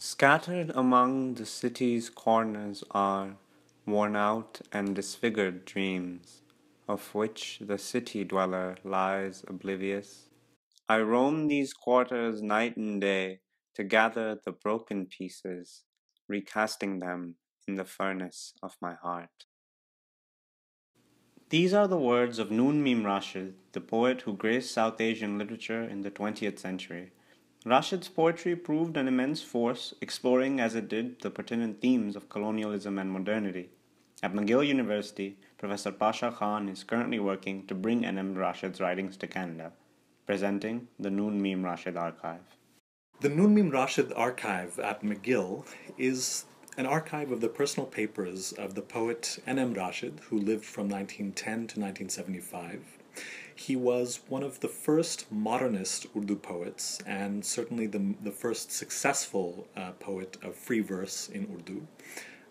Scattered among the city's corners are worn out and disfigured dreams, of which the city dweller lies oblivious. I roam these quarters night and day to gather the broken pieces, recasting them in the furnace of my heart. These are the words of Noon Meem Rashed, the poet who graced South Asian literature in the 20th century. Rashid's poetry proved an immense force, exploring as it did the pertinent themes of colonialism and modernity. At McGill University, Professor Pasha Khan is currently working to bring N.M. Rashid's writings to Canada, presenting the Noon Meem Rashed Archive. The Noon Meem Rashed Archive at McGill is an archive of the personal papers of the poet N.M. Rashed, who lived from 1910 to 1975. He was one of the first modernist Urdu poets, and certainly the first successful poet of free verse in Urdu.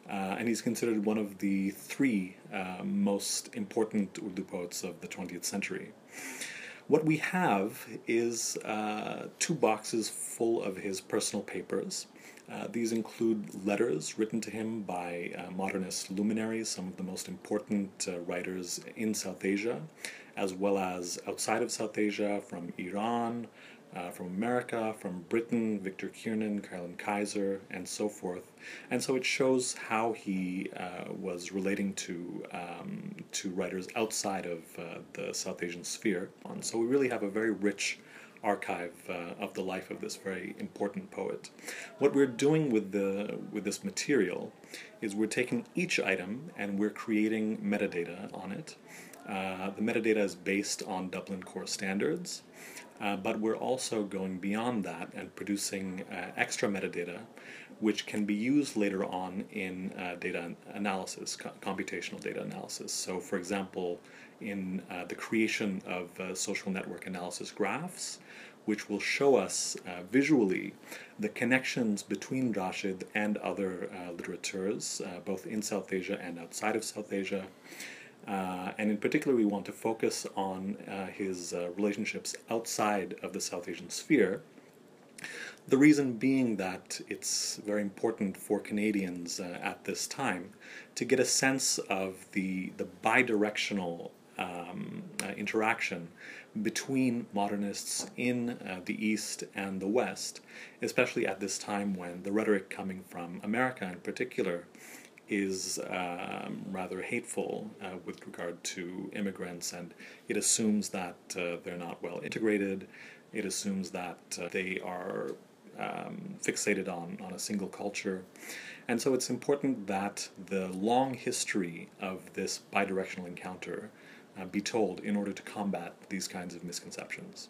And he's considered one of the three most important Urdu poets of the 20th century. What we have is two boxes full of his personal papers. These include letters written to him by modernist luminaries, some of the most important writers in South Asia, as well as outside of South Asia, from Iran, from America, from Britain, Victor Kiernan, Carolyn Kaiser, and so forth. And so it shows how he was relating to writers outside of the South Asian sphere. And so we really have a very rich archive of the life of this very important poet. What we're doing with this material is we're taking each item and we're creating metadata on it. The metadata is based on Dublin Core standards, but we're also going beyond that and producing extra metadata which can be used later on in data analysis, computational data analysis. So for example, in the creation of social network analysis graphs, which will show us visually the connections between Rashid and other literateurs, both in South Asia and outside of South Asia. And in particular, we want to focus on his relationships outside of the South Asian sphere. The reason being that it's very important for Canadians at this time to get a sense of the bidirectional interaction between modernists in the East and the West, especially at this time when the rhetoric coming from America in particular is rather hateful with regard to immigrants, and it assumes that they're not well integrated. It assumes that they are fixated on a single culture. And so it's important that the long history of this bidirectional encounter be told in order to combat these kinds of misconceptions.